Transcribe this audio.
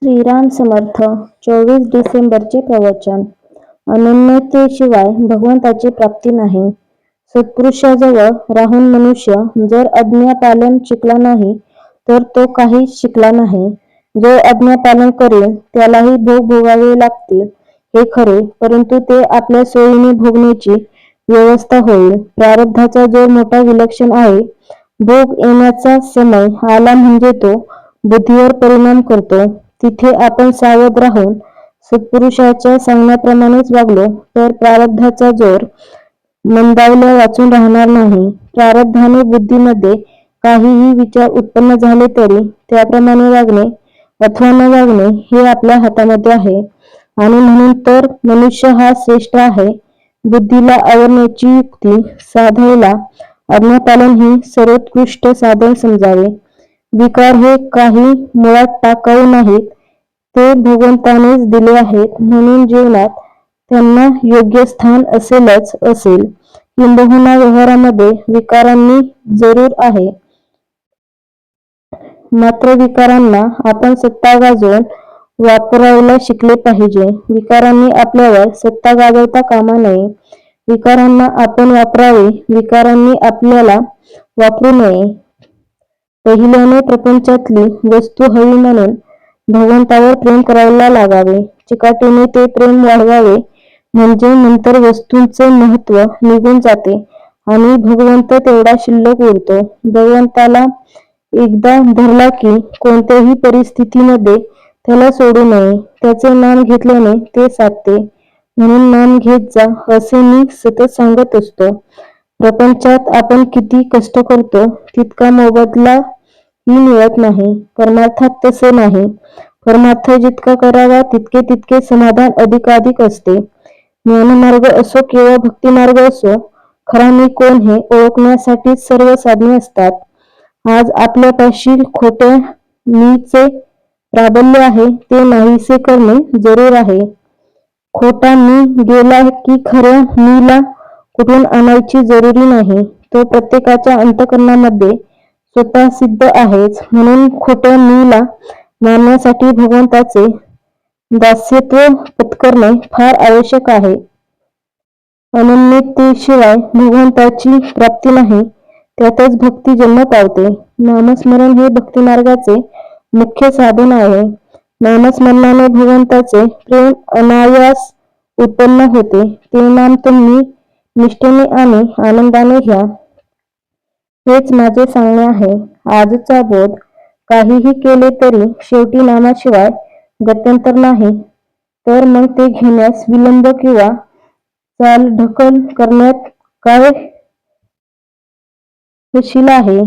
श्रीराम समर्थ 24 डिसेंबरचे प्रवचन. अनन्यतेशिवाय भगवंताची प्राप्ती नाही. सत्पुरुषाजवळ राहून मनुष्य जर आज्ञापालन शिकला नाही तर तो काही शिकला नाही. जो आज्ञापालन करेल त्यालाही भोग भोगावे लागतील हे खरे, परंतु ते आपल्या सोयीने भोगण्याची व्यवस्था होईल. प्रारब्धाचा जोर मोठा विलक्षण आहे. भोग येण्याचा समय आला म्हणजे तो बुद्धीवर परिणाम करतो. तिथे आपण सावध राहून सत्पुरुषाच्या सांगण्याप्रमाणेच वागलो तर प्रारब्धाचा जोर मंदावल्या वाचून राहणार नाही. प्रारब्धाने बुद्धीमध्ये काहीही विचार उत्पन्न झाले तरी त्याप्रमाणे वागणे अथवा न वागणे हे आपल्या हातामध्ये आहे. आणि म्हणून तर मनुष्य हा श्रेष्ठ आहे. बुद्धीला आवरण्याची युक्ती साधायला आज्ञापालन ही सर्वोत्कृष्ट साधन समजावे. विकार हे काही मुळात टाकाऊ नाहीत, ते भगवंतानेच दिले आहेत, म्हणून जीवनात त्यांना योग्य स्थान असेलच असेल. किंबहुना व्यवहारामध्ये विकारांनी जरूर आहे. मात्र विकारांना आपण सत्ता गाजवून वापरायला शिकले पाहिजे. विकारांनी आपल्यावर सत्ता गाजवता कामा नये. विकारांना आपण वापरावे, विकारांनी आपल्याला वापरू नये. पहिल्याने प्रपंचातली वस्तू हवी म्हणून भगवंतावर प्रेम करायला लागावे. चिकाटीने ते प्रेम वाढवावे, म्हणजे नंतर वस्तूंचे महत्त्व निघून जाते आणि भगवंत तेवढा शिल्लक उरतो. भगवंताला एकदा धरला की कोणत्याही परिस्थितीमध्ये त्याला सोडू नये. त्याचे नाम घेतल्याने ते साधते, म्हणून नाम घेत जा असे मी सतत सांगत असतो. प्रपंचात आपण किती कष्ट करतो तितका मोबदला ही मिळत नाही. परमार्थात तसे नाही. परमार्थ जितका करावा तितके तितके समाधान अधिकाधिक असते. ज्ञानमार्ग असो किंवा भक्तिमार्ग असो, खरा मी कोण हे ओळखण्यासाठीच सर्व साधने असतात. आज आपल्यापाशी खोट्या मीचे प्राबल्य आहे, ते नाहीसे करणे जरूर आहे. खोटा मी गेला की खऱ्या मीला कुठून आणायची जरुरी नाही. तो प्रत्येकाच्या अंतःकरणामध्ये स्वतः सिद्ध आहेच. म्हणून खोट्या मीला मारण्यासाठी भगवंताचे दास्यत्व पत्करणे फार आवश्यक आहे. अनन्यतेशिवाय भगवंताची प्राप्ती नाही. त्यातच भक्ती जन्म पावते. नामस्मरण हे भक्तिमार्गाचे मुख्य साधन आहे. नामस्मरणाने भगवंताचे प्रेम अनायास उत्पन्न होते. ते नाम तुम्ही निष्ठेने आणि आनंदाने घ्या, हेच माझे सांगणे आहे. आजचा बोध काहीही केले तरी शेवटी नामाशिवाय गत्यंतर नाही, तर मग ते घेण्यास विलंब किंवा चालढकल करण्यात काय हशील आहे.